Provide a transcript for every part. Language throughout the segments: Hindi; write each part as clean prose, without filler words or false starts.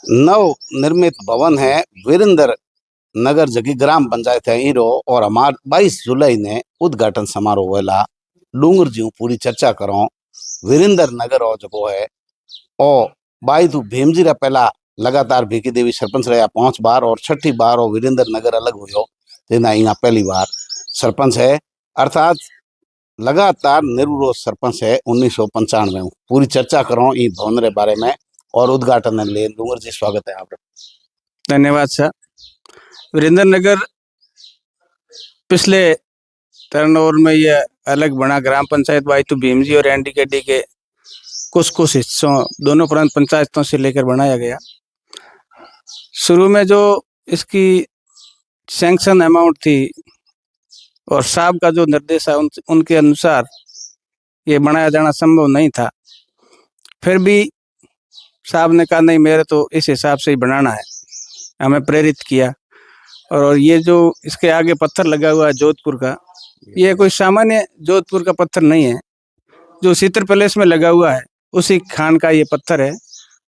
नव निर्मित भवन है वीरेंद्र नगर जकी ग्राम पंचायत है ईरो। और हमार 22 जुलाई ने उद्घाटन समारोह वेला डूंगर जी पूरी चर्चा करो वीरेंद्र नगर और जो है और बाई तू भीमजी रा पहला लगातार भीकी देवी सरपंच रहा 5 बार और 6ठी बार और वीरेंद्र नगर अलग हुयो तेना यहाँ पहली बार सरपंच है। अर्थात लगातार निर्विरोध सरपंच है 1995 पूरी चर्चा करो ई भवन रे बारे में और उद्घाटन ले डूंगर जी स्वागत है आपका। धन्यवाद सर। वीरेंद्र नगर पिछले टर्नओवर में ये अलग बना ग्राम पंचायत बाईतू भीमजी और एनडीकेडी के कुछ हिस्सों दोनों प्रांत पंचायतों से लेकर बनाया गया। शुरू में जो इसकी सैंक्शन अमाउंट थी और साहब का जो निर्देश है उनके अनुसार ये बनाया जाना संभव नहीं था। फिर भी साहब ने कहा नहीं मेरे तो इस हिसाब से ही बनाना है, हमें प्रेरित किया। और ये जो इसके आगे पत्थर लगा हुआ है जोधपुर का, ये कोई सामान्य जोधपुर का पत्थर नहीं है, जो सीतर पैलेस में लगा हुआ है उसी खान का ये पत्थर है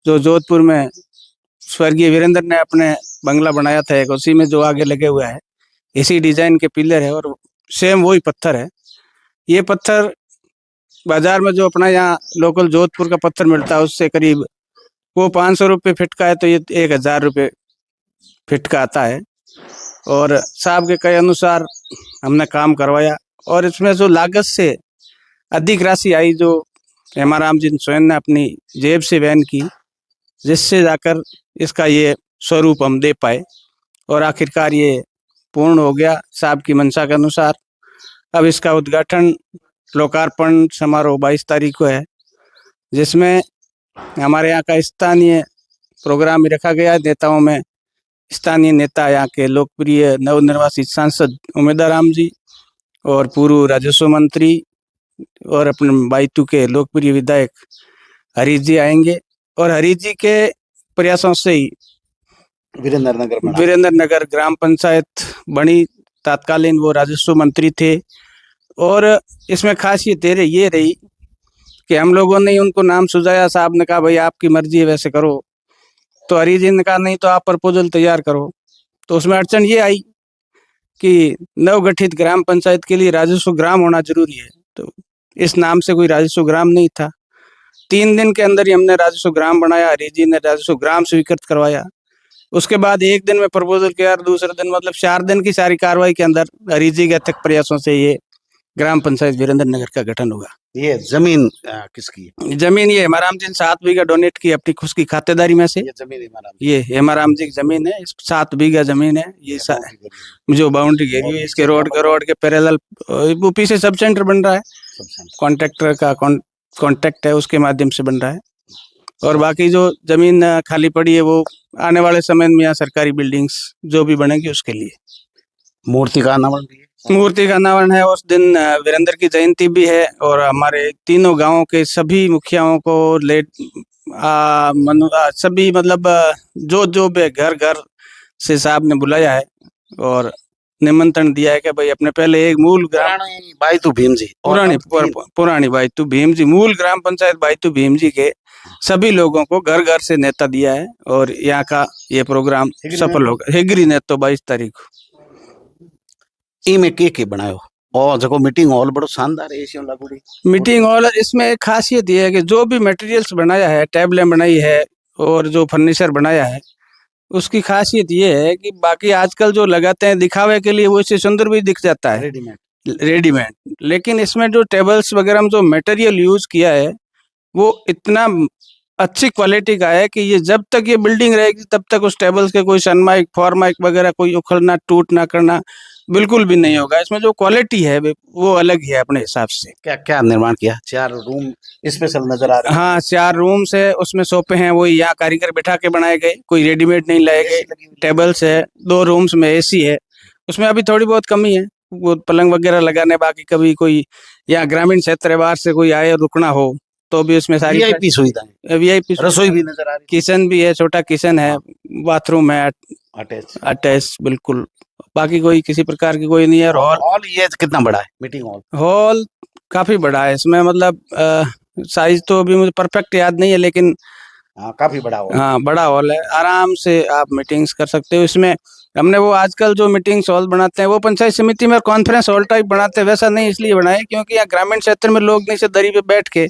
जो जोधपुर में स्वर्गीय वीरेंद्र ने अपने बंगला बनाया था एक, उसी में जो आगे लगे हुआ है इसी डिजाइन के पिलर है और सेम वही पत्थर है। ये पत्थर बाजार में जो अपना यहाँ लोकल जोधपुर का पत्थर मिलता है उससे करीब वो 500 रुपये फिट का है, तो ये 1000 रुपये फिट का आता है। और साहब के कहे अनुसार हमने काम करवाया और इसमें जो लागत से अधिक राशि आई जो हेमाराम जी स्वयं ने अपनी जेब से वहन की, जिससे जाकर इसका ये स्वरूप हम दे पाए और आखिरकार ये पूर्ण हो गया साहब की मंशा के अनुसार। अब इसका उद्घाटन लोकार्पण समारोह 22 तारीख को है, जिसमें हमारे यहाँ का स्थानीय प्रोग्राम भी रखा गया है। नेताओं में स्थानीय नेता यहाँ के लोकप्रिय नवनिर्वाचित सांसद उमेदवार राम जी और पूर्व राजस्व मंत्री और अपने बाईतू के लोकप्रिय विधायक हरीश जी आएंगे। और हरीश जी के प्रयासों से ही वीरेंद्र नगर ग्राम पंचायत बनी। तत्कालीन वो राजस्व मंत्री थे और इसमें खासियत ये रही कि हम लोगों ने उनको नाम सुझाया, साहब ने कहा भाई आपकी मर्जी है वैसे करो, तो हरीश जी ने कहा नहीं तो आप प्रपोजल तैयार करो। तो उसमें अड़चन ये आई कि नवगठित ग्राम पंचायत के लिए राजस्व ग्राम होना जरूरी है, तो इस नाम से कोई राजस्व ग्राम नहीं था। 3 दिन के अंदर ही हमने राजस्व ग्राम बनाया, हरीश जी ने राजस्व ग्राम स्वीकृत करवाया। उसके बाद 1 दिन में प्रपोजल किया, दूसरे दिन मतलब 4 दिन की सारी कार्रवाई के अंदर हरीश जी के अथक प्रयासों से ये ग्राम पंचायत वीरेंद्र नगर का गठन हुआ। ये जमीन किसकी है? जमीन ये हेमाराम जी ने 7 बीघा डोनेट की अपनी खुद की खातेदारी में से। ये हेमाराम जी की जमीन है, 7 बीघा जमीन है। ये जो बाउंड्री घेरी हुई इसके रोड के पैरेलल वो पीछे सब सेंटर बन रहा है, कॉन्ट्रैक्टर का कॉन्ट्रैक्ट है उसके माध्यम से बन रहा है। और बाकी जो जमीन खाली पड़ी है वो आने वाले समय में यहाँ सरकारी बिल्डिंग्स जो भी बनेगी उसके लिए। मूर्ति का अनावरण भी है। मूर्ति का अनावरण है, उस दिन वीरेंद्र की जयंती भी है और हमारे तीनों गांवों के सभी मुखियाओं को सभी मतलब जो भी घर घर से साहब ने बुलाया है और निमंत्रण दिया है कि भाई अपने पहले एक मूल ग्राम बाईतू भीमजी पुरानी बाईतू भीमजी मूल ग्राम पंचायत बाईतू भीमजी के सभी लोगों को घर घर से नेता दिया है और यहाँ का ये प्रोग्राम सफल होगा। हिगरी ने तो 22 तारीख को में के बनायो और जो मीटिंग हॉल बड़ो शानदार है। एशियन लागूड़ी मीटिंग हॉल, इसमें एक खासियत ये है कि जो भी मटेरियल्स बनाया है, टेबलें बनाई है और जो फर्नीचर बनाया है, उसकी खासियत ये है कि बाकी आजकल जो लगाते हैं दिखावे के लिए वो इससे सुंदर भी दिख जाता है रेडीमेड, लेकिन इसमें जो टेबल्स वगैरह में जो मटेरियल यूज किया है वो इतना अच्छी क्वालिटी का है कि ये जब तक ये बिल्डिंग रहेगी तब तक उस टेबल्स के कोई सनमाइक फॉरमाइक वगैरह कोई उखड़ना टूटना करना बिल्कुल भी नहीं होगा। इसमें जो क्वालिटी है वो अलग ही है अपने हिसाब से। क्या क्या निर्माण किया? 4 रूम स्पेशल नजर आ रहे हैं। हाँ 4 रूम्स है, उसमें सोफे हैं वो यहाँ कारीगर बिठा के बनाए गए, कोई रेडीमेड नहीं लाए गए। टेबल्स है, 2 रूम्स में एसी है, उसमें अभी थोड़ी बहुत कमी है वो पलंग वगैरह लगाने। बाकी कभी कोई यहाँ ग्रामीण क्षेत्र बाहर से कोई आए रुकना हो तो भी उसमें सारी वीआईपी सुविधाएं, वीआईपी रसोई भी नजर आ रही है, किचन भी है, छोटा किचन है, बाथरूम है अटैच बिल्कुल। बाकी कोई किसी प्रकार की कोई नहीं है। हॉल ये कितना बड़ा है? मीटिंग हॉल काफी बड़ा है, इसमें मतलब साइज तो अभी मुझे परफेक्ट याद नहीं है लेकिन हाँ, काफी बड़ा हॉल। हाँ, बड़ा हॉल है, आराम से आप मीटिंग्स कर सकते हो इसमें। हमने वो आजकल जो मीटिंग्स हॉल बनाते हैं वो पंचायत समिति में कॉन्फ्रेंस हॉल टाइप बनाते हैं, वैसा नहीं इसलिए बनाए क्योंकि यहाँ ग्रामीण क्षेत्र में लोग नीचे दरी पे बैठ के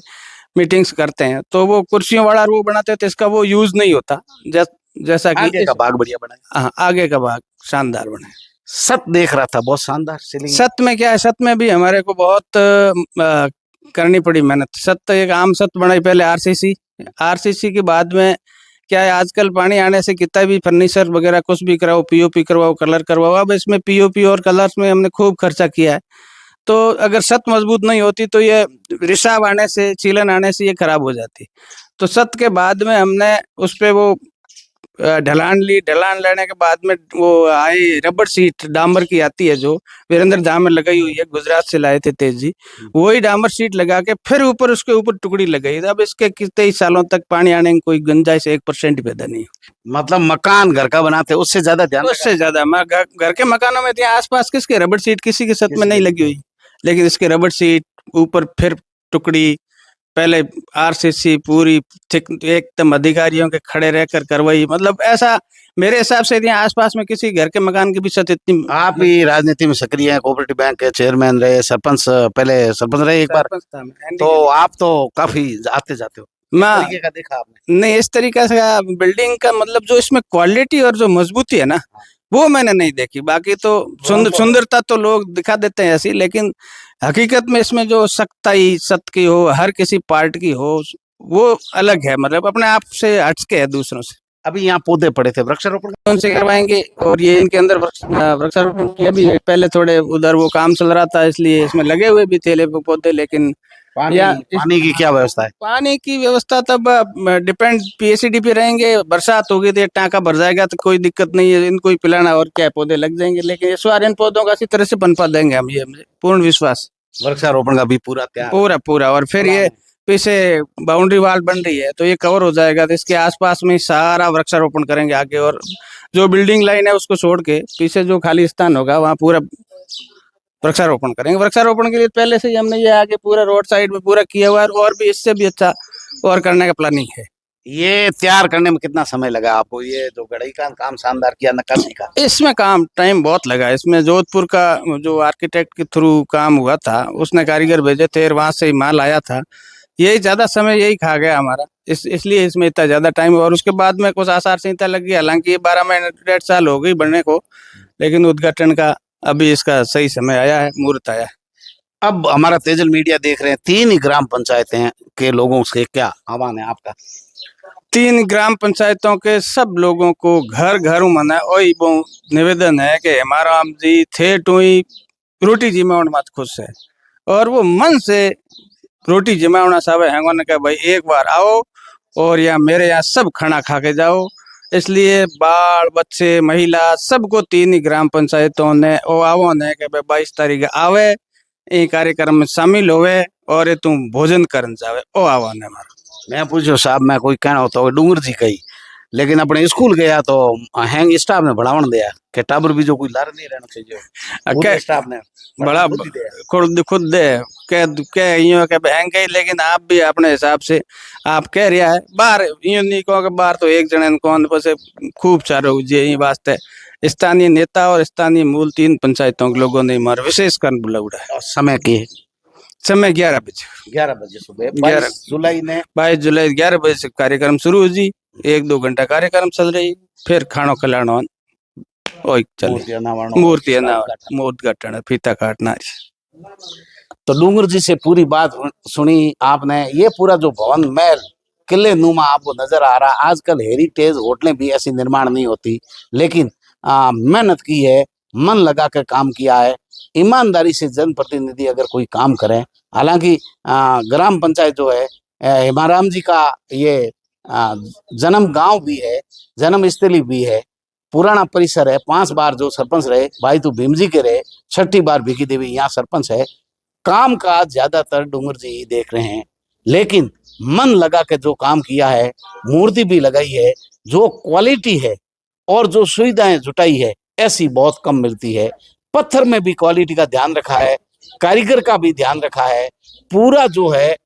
मीटिंग्स करते हैं, तो वो कुर्सियों वाला वो बनाते हैं तो इसका वो यूज नहीं होता। जैसा कि आगे का भाग बढ़िया बना है। हाँ, आगे का भाग शानदार बना है। छत देख रहा था, बहुत शानदार सीलिंग। छत में क्या है, छत में भी हमारे को बहुत करनी पड़ी मेहनत। छत तो एक आम छत बनाई पहले, आरसीसी के बाद में क्या है, आजकल पानी आने से कितना भी फर्नीचर वगैरह कुछ भी कराओ, पीओपी करवाओ, कलर करवाओ, अब इसमें पीओपी और कलर्स में हमने खूब खर्चा किया है। तो अगर छत मजबूत नहीं होती तो ये रिसाव आने से, चीलन आने से ये खराब हो जाती। तो छत के बाद में हमने उस पे वो ढलान ली, ढलान लेने के बाद में वो आई रबड़ सीट डामर की आती है जो वीरेंद्र धाम में लगाई हुई है, गुजरात से लाए थे तेज जी, वही डामर सीट लगा के फिर ऊपर उसके ऊपर टुकड़ी लगाई। अब इसके कितने ही सालों तक पानी आने की कोई गुंजाइश 1% पैदा नहीं। मतलब मकान घर का बनाते उससे ज्यादा ध्यान उससे ज्यादा घर के मकानों में आस पास किसके रबड़ सीट किसी के छत में नहीं लगी हुई, लेकिन इसके रबड़ सीट ऊपर फिर टुकड़ी, पहले आरसीसी पूरी एकदम अधिकारियों के खड़े रहकर करवाई। मतलब ऐसा मेरे हिसाब से यहाँ आसपास में किसी घर के मकान की भी छत इतनी। आप भी राजनीति में सक्रिय हैं, कोऑपरेटिव बैंक के चेयरमैन रहे, सरपंच, पहले सरपंच रहे एक बार, तो आप तो काफी आते जाते हो। मैं तरीके का देखा आपने? नहीं, इस तरीके से बिल्डिंग का मतलब जो इसमें क्वालिटी और जो मजबूती है ना, वो मैंने नहीं देखी। बाकी तो सुंदरता तो लोग दिखा देते हैं ऐसी, लेकिन हकीकत में इसमें जो सख्ताई सत की हो, हर किसी पार्ट की हो, वो अलग है, मतलब अपने आप से हटके है दूसरों से। अभी यहाँ पौधे पड़े थे, वृक्षारोपण उनसे करवाएंगे, और ये इनके अंदर वृक्षारोपण किया भी है। पहले थोड़े उधर वो काम चल रहा था इसलिए इसमें लगे हुए भी थे पौधे, लेकिन पानी की क्या व्यवस्था है? पानी की व्यवस्था तब डिपेंड पीएसीडी पे रहेंगे। बरसात होगी तो टाँका भर जाएगा तो कोई दिक्कत नहीं है, इनको ही पिलाना और क्या, पौधे लग जाएंगे। लेकिन इस बार इन पौधों का अच्छी तरह से पनपा देंगे हम, ये मुझे पूर्ण विश्वास। वृक्षारोपण का भी पूरा तैयार? पूरा और फिर ये पीछे बाउंड्री वाल बन रही है तो ये कवर हो जाएगा, तो इसके आसपास में सारा वृक्षारोपण करेंगे आगे, और जो बिल्डिंग लाइन है उसको छोड़ के पीछे जो खाली स्थान होगा वहाँ पूरा वृक्षारोपण करेंगे। वृक्षारोपण के लिए पहले से ही हमने ये आगे पूरा रोड साइड में पूरा किया हुआ है, और भी इससे भी अच्छा और करने का प्लानिंग है। ये तैयार करने में कितना समय लगा आपको? ये जो गढ़ई का काम शानदार किया, नक्काशी का, इसमें काम टाइम बहुत लगा। इसमें जोधपुर का जो आर्किटेक्ट के थ्रू काम हुआ था, उसने कारीगर भेजे थे और वहां से माल आया था, यही ज्यादा समय यही खा गया हमारा, इसलिए इसमें इतना ज्यादा टाइम हुआ। और उसके बाद में कुछ आचार संहिता लग गई, हालांकि ये 12 महीने 1.5 साल हो गई बनने को, लेकिन उद्घाटन का अभी इसका सही समय आया है, मुहूर्त आया है। अब हमारा तेजल मीडिया देख रहे हैं, 3 ही ग्राम पंचायतें के लोगों से क्या आह्वान है आपका? 3 ग्राम पंचायतों के सब लोगों को घर घर मना ओई वो निवेदन है कि हमारा आम जी थे टोई रोटी जिमावण मत खुश है, और वो मन से रोटी जिमावना सावे हैंगो ने कहा भाई एक बार आओ और यहाँ मेरे यहाँ सब खाना खा के जाओ। इसलिए बाल बच्चे महिला सबको 3 ही ग्राम पंचायतों ने ओ आवो ने कि भाई 22 तारीख आवे, ये कार्यक्रम में शामिल होवे और ये तुम भोजन करन जावे, ओ आह्वान है हमारा। मैं पूछो साहब, मैं कोई कहना होता है डूंगर जी कही, लेकिन अपने स्कूल गया तो हैंग स्टाफ ने बढ़ावन दिया कि टाबर भी जो कोई लार नहीं रहना चाहिए, पूरे स्टाफ ने बड़ा खुद दे कह यूं के हैंग गई, लेकिन आप भी अपने हिसाब से आप कह रहा है बाहर यूं नहीं कहो कि बाहर तो एक जने कौन बस खूब सारे जे वास्ते स्थानीय नेता और स्थानीय मूल 3 पंचायतों के लोगों ने मार विशेष कर बुलाउड़ा है। समय की समय 11 बजे 11 बजे सुबह 22 जुलाई ने 22 जुलाई 11 बजे से कार्यक्रम शुरू हो जी, 1-2 घंटा कार्यक्रम चल रही, फिर खानो खिलानो मूर्ति उद्घाटन फीता काटना। तो डूंगर जी से पूरी बात सुनी आपने। ये पूरा जो भवन महल किले नुमा आपको नजर आ रहा, आजकल हेरिटेज होटलें भी ऐसी निर्माण नहीं होती, लेकिन मेहनत की है, मन लगा कर काम किया है, ईमानदारी से जनप्रतिनिधि अगर कोई काम करे। हालांकि ग्राम पंचायत जो है हेमाराम जी का ये जन्म गांव भी है, जन्म स्थली भी है, पुराना परिसर है। 5 बार जो सरपंच रहे भाई तो भीम जी के रहे, 6ठी बार भिकी देवी यहाँ सरपंच है। काम का ज्यादातर डूंगर जी ही देख रहे हैं, लेकिन मन लगा के जो काम किया है, मूर्ति भी लगाई है, जो क्वालिटी है और जो सुविधाएं जुटाई है ऐसी बहुत कम मिलती है। पत्थर में भी क्वालिटी का ध्यान रखा है, कारीगर का भी ध्यान रखा है, पूरा जो है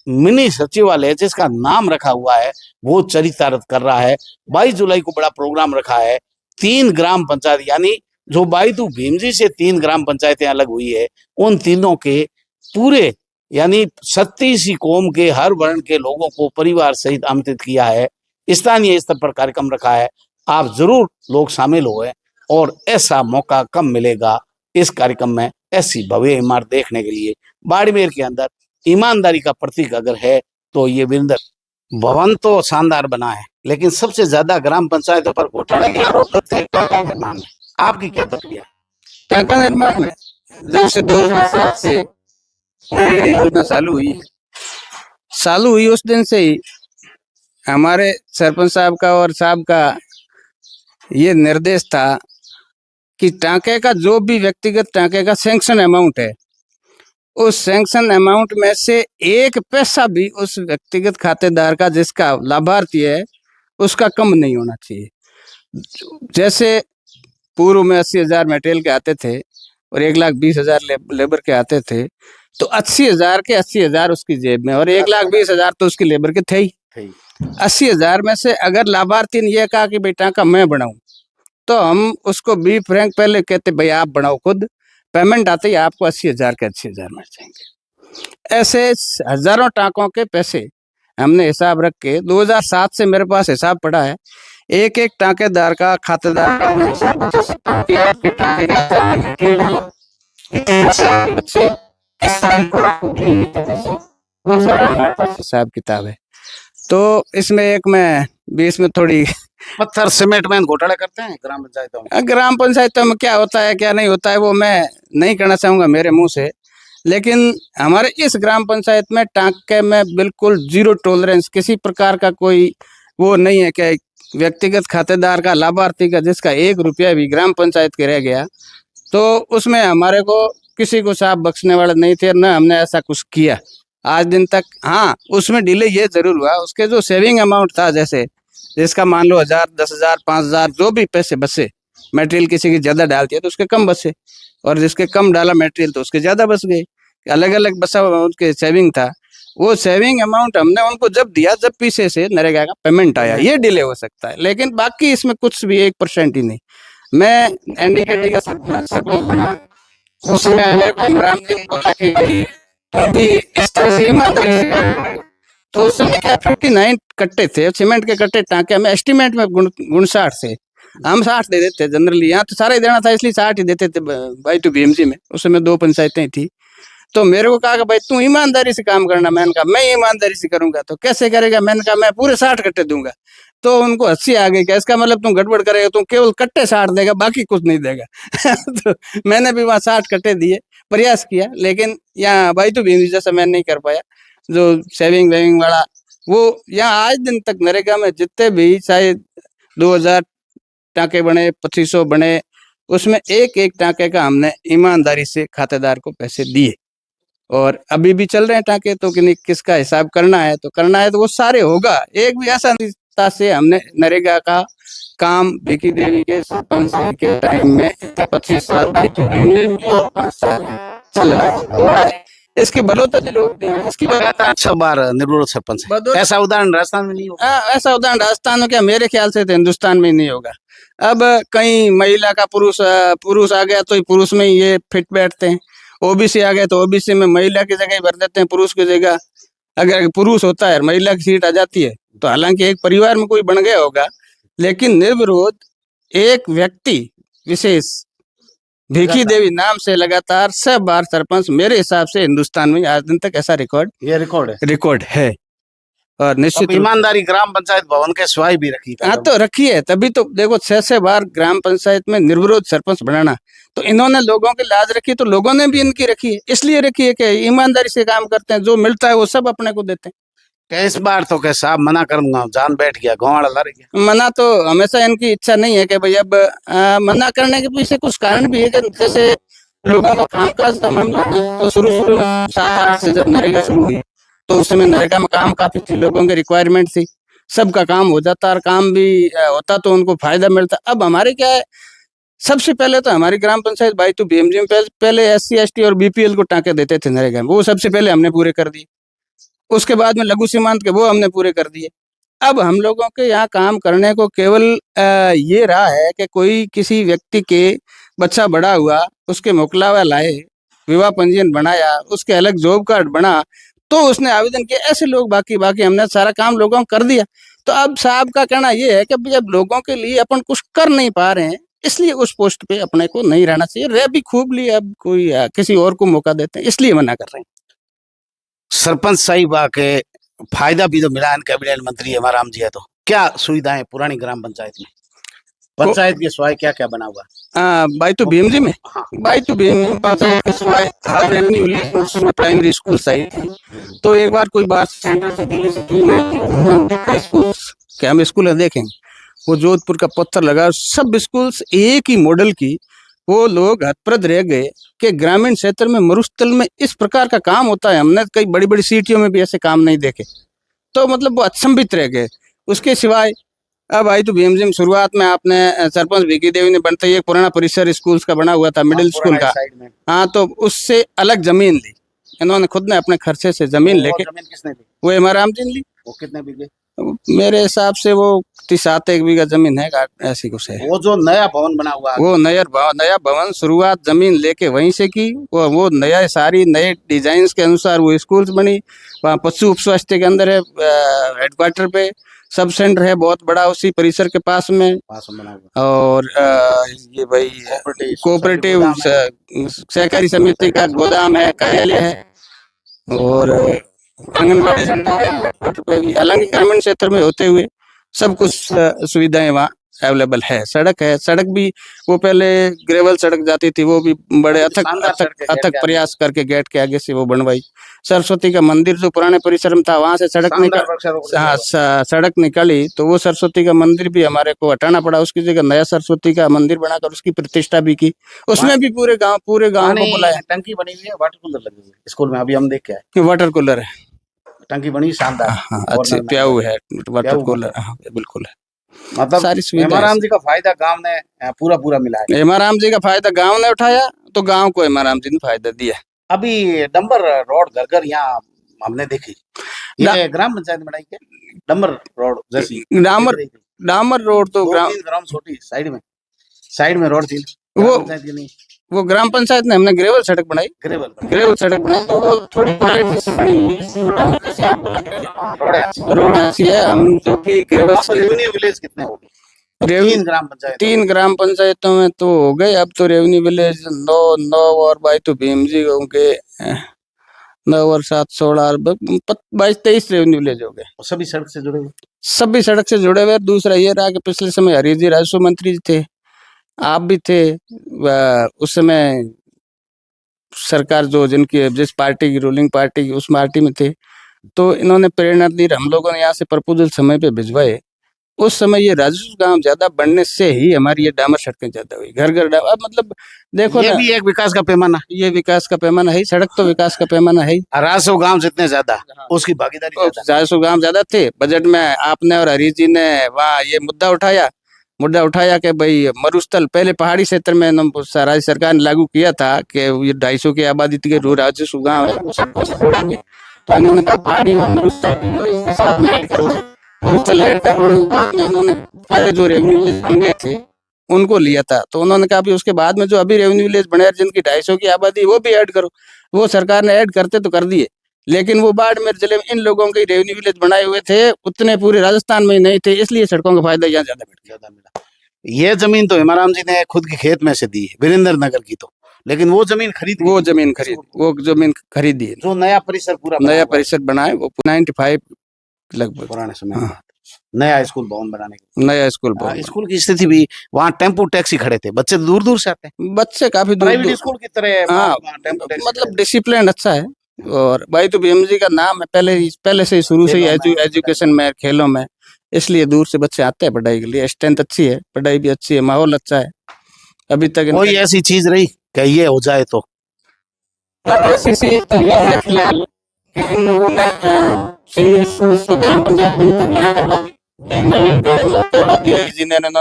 मिनी सचिवालय जिसका नाम रखा हुआ है वो चरितार्थ कर रहा है। 22 जुलाई को बड़ा प्रोग्राम रखा है। 3 ग्राम पंचायत यानी जो बायतू भीमजी से 3 ग्राम पंचायतें अलग हुई है, उन तीनों के पूरे यानी 36 कौम के हर वर्ण के लोगों को परिवार सहित आमंत्रित किया है। स्थानीय स्तर पर कार्यक्रम रखा है। आप जरूर लोग शामिल हुए और ऐसा मौका कम मिलेगा इस कार्यक्रम में ऐसी भव्य इमारत देखने के लिए। बाड़मेर के अंदर ईमानदारी का प्रतीक अगर है तो ये वीरेंद्र भवन तो शानदार बना है, लेकिन सबसे ज्यादा ग्राम पंचायतों पर घोटाले के आरोप लगते हैं। टाका निर्माण में आपकी क्या प्रतिक्रिया? टाका निर्माण में जब से 2007 से योजना चालू हुई उस दिन से ही हमारे सरपंच साहब का और साहब का ये निर्देश था कि टाके का जो भी व्यक्तिगत टाके का सैंक्शन अमाउंट है, उस सैंक्शन अमाउंट में से एक पैसा भी उस व्यक्तिगत खातेदार का जिसका लाभार्थी है उसका कम नहीं होना चाहिए। जैसे पूर्व में 80,000 मटेरियल के आते थे और 1,20,000 लेबर के आते थे, तो 80,000 के 80,000 उसकी जेब में और 1,20,000 तो उसकी लेबर के थे ही। 80,000 में से अगर लाभार्थी ने यह कहा कि बेटा का मैं बनाऊं, तो हम उसको बी फ्रैंक पहले कहते भाई आप बनाओ खुद, पेमेंट आते ही आपको 80,000 के 80,000 मिल जाएंगे। ऐसे हजारों टाकों के पैसे हमने हिसाब रख के 2007 से मेरे पास हिसाब पड़ा है। एक एक टाकेदार का खातेदार का हिसाब किताब है। तो इसमें एक मैं बीच में थोड़ी पत्थर सीमेंट में घोटाला करते हैं ग्राम पंचायतों में। ग्राम पंचायतों में क्या होता है क्या नहीं होता है वो मैं नहीं कहना चाहूंगा मेरे मुंह से, लेकिन हमारे इस ग्राम पंचायत में टाके में बिल्कुल जीरो टॉलरेंस, किसी प्रकार का कोई वो नहीं है कि व्यक्तिगत खातेदार का लाभार्थी का जिसका 1 रुपया भी ग्राम पंचायत के रह गया तो उसमें हमारे को किसी को साफ बख्शने वाले नहीं थे, न हमने ऐसा कुछ किया आज दिन तक। हाँ, उसमें डिले ये जरूर हुआ, उसके जो सेविंग अमाउंट था जैसे जिसका मान लो 1,000, 10,000, 5,000 जो भी पैसे बचे, मटेरियल किसी की ज्यादा डालती है तो उसके कम बचे और जिसके कम डाला मटेरियल तो उसके ज्यादा बच गए। अलग अलग बसा हुआ उनके सेविंग था, वो सेविंग अमाउंट हमने उनको जब दिया जब पीछे से नरेगा का पेमेंट आया, ये डिले हो सकता है, लेकिन बाकी इसमें कुछ भी 1% ही नहीं। मैं एनडीकेटी का तो उसमें क्या 59 कट्टे थे सीमेंट के कट्टे टाके, हमें एस्टिमेट में गुण 60 से हम 60 दे देते जनरली, यहाँ तो सारा ही देना था इसलिए 60 ही देते थे। भाई टू बीएमसी में उस समय 2 पंचायतें थी, तो मेरे को कहा कि भाई तू ईमानदारी से काम करना। मैंने कहा मैं ईमानदारी से करूंगा। तो कैसे करेगा? मैंने कहा मैं पूरे 60 कट्टे दूंगा। तो उनको हंसी आ गई, क्या इसका मतलब तुम गड़बड़ करेगा, तुम केवल कट्टे 60 देगा बाकी कुछ नहीं देगा। तो मैंने भी वहाँ 60 कट्टे दिए, प्रयास किया, लेकिन यहाँ भाई तो भी जैसा मैं नहीं कर पाया। जो सेविंग वेविंग वाला वो यहाँ आज दिन तक नरेगा में जितने भी शायद 2,000 टाके बने, 2500 बने, उसमें एक एक टाके का हमने ईमानदारी से खातेदार को पैसे दिए और अभी भी चल रहे हैं टाके। तो किसका हिसाब करना है तो वो सारे होगा। एक भी ऐसा से हमने नरेगा का काम भिकी देवी के सरपंच के टाइम में 25 साल चल रहा है। इसके बलोतरी लोग इसकी अच्छा बार निर्विरोध सरपंच है। ऐसा उदाहरण राजस्थान में नहीं होगा। ऐसा उदाहरण राजस्थान में क्या, मेरे ख्याल से तो हिंदुस्तान में नहीं होगा। अब कहीं महिला का पुरुष आ गया तो पुरुष में ये फिट बैठते हैं, ओबीसी आ गया तो ओबीसी में महिला की जगह भर देते हैं पुरुष की जगह। अगर पुरुष होता है महिला की सीट आ जाती है तो हालांकि एक परिवार में कोई बन गया होगा, लेकिन निर्विरोध एक व्यक्ति विशेष भिकी देवी नाम से लगातार 6 बार सरपंच, मेरे हिसाब से हिंदुस्तान में आज दिन तक ऐसा रिकॉर्ड है। और निश्चित ईमानदारी ग्राम पंचायत भवन के सिवाय भी रखी। हाँ तो रखी है, तभी तो देखो 6 बार ग्राम पंचायत में निर्विरोध सरपंच बनाना, तो इन्होंने लोगों की लाज रखी तो लोगों ने भी इनकी रखी है। इसलिए रखी है कि ईमानदारी से काम करते हैं, जो मिलता है वो सब अपने को देते हैं। इस बार तो क्या साहब मना करूंगा, जान बैठ गया, घोड़ा लड़ गया। मना तो हमेशा इनकी इच्छा नहीं है कि भाई अब मना करने के पीछे कुछ कारण भी है कि जैसे लोगों का काम काज तो शुरू में 7-8 से जब नरेगा शुरू हुई तो उस समय नरेगा में काम काफी थी, लोगों की रिक्वायरमेंट थी, सबका काम हो जाता और काम भी होता तो उनको फायदा मिलता। अब हमारे क्या है, सबसे पहले तो हमारी ग्राम पंचायत भाई तो बीएमजी में पहले SC ST और BPL को टाके देते थे नरेगा में, वो सबसे पहले हमने पूरे कर दिए। उसके बाद में लघु सीमांत के वो हमने पूरे कर दिए। अब हम लोगों के यहाँ काम करने को केवल ये रहा है कि कोई किसी व्यक्ति के बच्चा बड़ा हुआ, उसके मोकलावा लाए, विवाह पंजीयन बनाया, उसके अलग जॉब कार्ड बना, तो उसने आवेदन किया। ऐसे लोग बाकी बाकी हमने सारा काम लोगों को कर दिया। तो अब साहब का कहना ये है कि भाई अब लोगों के लिए अपन कुछ कर नहीं पा रहे हैं, इसलिए उस पोस्ट पे अपने को नहीं रहना चाहिए। रह भी खूब लिए, अब कोई किसी और को मौका देते हैं, इसलिए मना कर रहे हैं। सरपंच साहिबा के फायदा भी तो मिला है, कैबिनेट मंत्री हेमाराम जी है, तो क्या सुविधाएं पुरानी ग्राम पंचायत में, पंचायत के सिवाय क्या क्या बना हुआ है? भाई तो भीम जी में, हाँ। भाई तो भीम पंचायत के सिवाय था रेवेन्यू विलेज में, उसमें प्राइमरी स्कूल सही थी। तो एक बार कोई बात सेंटर से दिल्ली से कि हम स्कूल देखेंगे, वो जोधपुर का पत्थर लगा, सब स्कूल्स एक ही मॉडल की। वो लोग हतप्रद रह गए कि ग्रामीण क्षेत्र में मरुस्थल में इस प्रकार का काम होता है। हमने कई बड़ी बड़ी सिटियों में भी ऐसे काम नहीं देखे, तो मतलब वो अचंभित रह गए। उसके सिवाय अब आई तो भीम जी में शुरुआत में आपने सरपंच भिकी देवी ने बनते ही एक पुराना परिसर स्कूल्स का बना हुआ था, मिडिल स्कूल का। हाँ, तो उससे अलग जमीन ली इन्होंने, खुद ने अपने खर्चे से जमीन लेके। जमीन किसने ली? वो हेमाराम जी ने ली। वो कितने बीघे? मेरे हिसाब से वो 7 बीघा जमीन है, ऐसी कुछ है। वो जो नया भवन बना हुआ है, वो नया भवन शुरुआत जमीन लेके वहीं से की। वो नया सारी नए डिजाइन के अनुसार वो स्कूल्स बनी। वहाँ पशु उप स्वास्थ्य के अंदर है, हेडक्वार्टर पे सब सेंटर है बहुत बड़ा उसी परिसर के पास में। बना हुआ। और ये भाई कोऑपरेटिव सहकारी समिति का गोदाम है, कार्यालय है, और आंगनबाड़ी सेंटर है। हालांकि ग्रामीण क्षेत्र में होते हुए सब कुछ सुविधाएं वहाँ अवेलेबल है। सड़क है, सड़क भी वो पहले ग्रेवल सड़क जाती थी, वो भी बड़े अथक प्रयास करके गेट के आगे से वो बनवाई। सरस्वती का मंदिर जो पुराने परिसर में था, वहां से सड़क सड़क निकाली, तो वो सरस्वती का मंदिर भी हमारे को हटाना पड़ा। उसकी जगह नया सरस्वती का मंदिर बनाकर उसकी प्रतिष्ठा भी की। उसमें भी पूरे गांव को बुलाया। टंकी बनी हुई है, वाटर कूलर लगी हुई है स्कूल में, अभी हम देख के आए। वाटर कूलर है, टंकी बनी शानदार। हाँ, अच्छे प्याऊ है, वाटर कूलर, हाँ बिल्कुल है। मतलब सारी सुविधा हेमाराम जी का फायदा गांव ने पूरा मिला है। हेमाराम जी का फायदा गांव ने उठाया, तो गांव को हेमाराम जी ने फायदा दिया। अभी डंबर रोड घर यहाँ हमने देखी, ये ग्राम पंचायत में बनाई क्या डंबर रोड जैसी? डामर रोड तो ग्राम छोटी साइड में रोड थी, वो ग्राम पंचायत ने, हमने ग्रेवल सड़क बनाई। ग्रेवल सड़क बनाई तो वो थोड़ी रोड अच्छी है। हम जो कि रेवेन्यू विलेज कितने हो गए? 3 ग्राम पंचायतों में तो हो गए। अब तो रेवेन्यू विलेज 9 और भाई तो भीम जी होंगे 9 और 7 16 22-23 रेवेन्यू विलेज हो गए। सभी सड़क से जुड़े हुए? सभी सड़क से जुड़े हुए। दूसरा ये रहा कि पिछले समय हरी जी राजस्व मंत्री थे, आप भी थे उस समय। सरकार जो जिस पार्टी की रूलिंग पार्टी की, उस पार्टी में थे, तो इन्होंने प्रेरणा दी। हम लोगों ने यहाँ से प्रपोजल समय पे भिजवाए। उस समय ये राजस्व काम ज्यादा बढ़ने से ही हमारी ये डामर सड़कें ज्यादा हुई, घर डामर। मतलब देखो ये भी एक विकास का पैमाना, ये विकास का पैमाना है। सड़क तो विकास का पैमाना है। राजस्व गांव जितने ज्यादा उसकी भागीदारी, राजस्व गांव ज्यादा थे। बजट में आपने और हरीश जी ने वहाँ ये मुद्दा उठाया कि भाई मरुस्थल पहले पहाड़ी क्षेत्र में राज्य सरकार ने लागू किया था कि ये 250 की आबादी के राजस्व गाँव है, तो उन्होंने कहा पहाड़ी उन्होंने जो रेवेन्यू थे उनको लिया था। तो उन्होंने कहा भी उसके बाद में जो अभी रेवेन्यू विलेज बने जिनकी 250 की आबादी, वो भी ऐड करो। वो सरकार ने ऐड करते तो कर दिए, लेकिन वो बाड़मेर जिले में इन लोगों के रेवेन्यू विलेज बनाए हुए थे, उतने पूरे राजस्थान में ही नहीं थे, इसलिए सड़कों का फायदा यहाँ ज्यादा मिला। ये जमीन तो हेमाराम जी ने खुद की खेत में से दी है, वीरेंद्र नगर की, तो लेकिन वो जमीन खरीदी है। जो नया परिसर बना है वो 95 लगभग पुराने समय। हाँ। नया स्कूल भवन स्कूल की स्थिति भी, वहाँ टेम्पो टैक्सी खड़े थे, बच्चे दूर दूर से आते हैं, बच्चे काफी दूर स्कूल की तरह। हाँ, मतलब डिसिप्लिन अच्छा है। और भाई तो भीम जी का नाम है पहले से शुरू से ही एजुकेशन में, खेलों में, इसलिए दूर से बच्चे आते हैं पढ़ाई के लिए। स्ट्रेंथ अच्छी है, पढ़ाई भी अच्छी है, माहौल अच्छा है। अभी तक कोई ऐसी चीज रही कि ये हो जाए तो?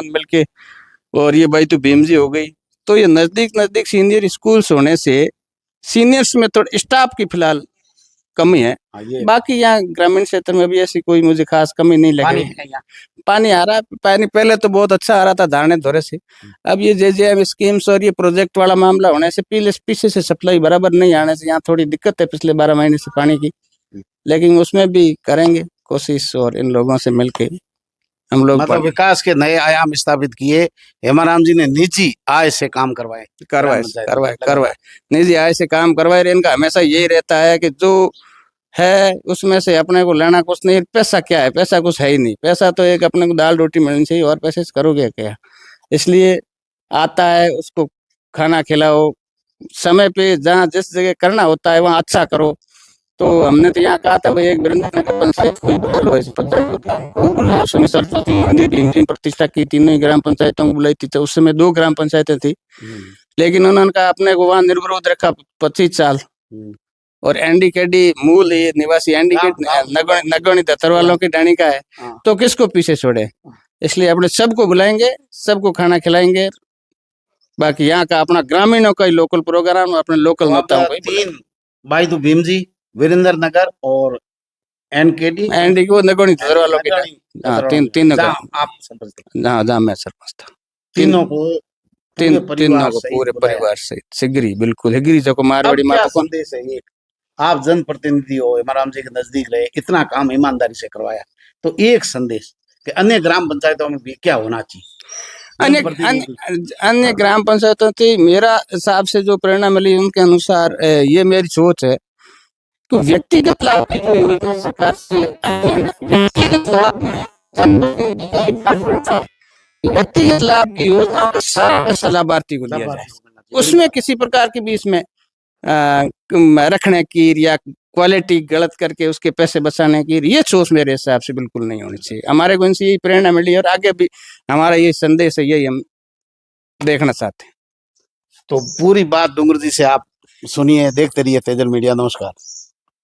मिलके और ये भाई तो भीम जी हो गई, तो ये नजदीक सीनियर स्कूल्स होने से सीनियर्स में थोड़ा स्टाफ की फिलहाल कमी है। हाँ, ये बाकी यहाँ ग्रामीण क्षेत्र में भी ऐसी कोई मुझे खास कमी नहीं लग पानी रही। है यहाँ। पानी आ रहा है, पानी पहले तो बहुत अच्छा आ रहा था धारने धोरे से। अब ये जेजेएम स्कीम्स और ये प्रोजेक्ट वाला मामला होने से पीछे से सप्लाई बराबर नहीं आने से यहाँ थोड़ी दिक्कत है पिछले 12 महीने से पानी की। लेकिन उसमें भी करेंगे कोशिश, और इन लोगों से मिलके हम लोग मतलब विकास के नए आयाम स्थापित किए। हेमाराम जी ने निजी आय से काम करवाए, करवाए निजी आय से काम करवाए। इनका हमेशा यही रहता है कि जो है उसमें से अपने को लेना कुछ नहीं। पैसा क्या है, पैसा कुछ है ही नहीं। पैसा तो एक अपने को दाल रोटी मिलनी चाहिए, और पैसे से करोगे क्या। इसलिए आता है उसको खाना खिलाओ, समय पे जहाँ जिस जगह करना होता है वहाँ अच्छा करो। तो हमने तो यहाँ कहा था भाई एक वीरेंद्रनगर पंचायत कोई बदलो इस पंचायत को, उसमें सरस्वती मंदिर भीम प्रतिष्ठा की, तीनों ही ग्राम पंचायतों को बुलाई थी। तो उस समय 2 ग्राम पंचायतें थी, लेकिन उन्होंने कहा अपने को वहाँ निर्विरोध रखा 25 साल। और एनडीकेडी मूल ये निवासी एनडीकेडी नगौनी दत्तर वालों की डाणी का है, तो किसको पीछे छोड़े। इसलिए अपने सबको बुलाएंगे, सबको खाना खिलाएंगे। बाकी यहाँ का अपना ग्रामीणों का ही लोकल प्रोग्राम, अपने लोकल नेताओं को। 3 भाई तो भीम जी, वीरेंद्र नगर और एनडी को नगौनी दत्तर वालों की। हाँ, तीन आप सरपंच। हाँ, जहाँ मैं सरपंच था। तीनों को पूरे परिवार सहित सिगरी, बिल्कुल हिगरी जो को मारवाड़ी क्या माता को। संदेश है एक, आप जनप्रतिनिधि हो, हेमाराम जी के नजदीक रहे, इतना काम ईमानदारी से करवाया, तो एक संदेश कि अन्य ग्राम पंचायतों में भी क्या होना चाहिए। अन्य ग्राम पंचायतों की मेरा हिसाब से जो प्रेरणा मिली उनके अनुसार ये मेरी सोच है, तो व्यक्तिगत लाभ की जो योजना सरकार से व्यक्तिगत लाभ व्यक्तिगत लाभ की योजना का सारा लाभार्थी को दिया जाए। उसमें किसी प्रकार की भी इसमें रखने की या क्वालिटी गलत करके उसके पैसे बचाने की ये सोच मेरे हिसाब से बिल्कुल नहीं होनी चाहिए। हमारे को इनसे यही प्रेरणा मिली और आगे भी हमारा यही संदेश है, यही हम देखना चाहते हैं। तो पूरी बात डूंगर जी से आप सुनिए, देखते रहिए तेजल मीडिया। नमस्कार।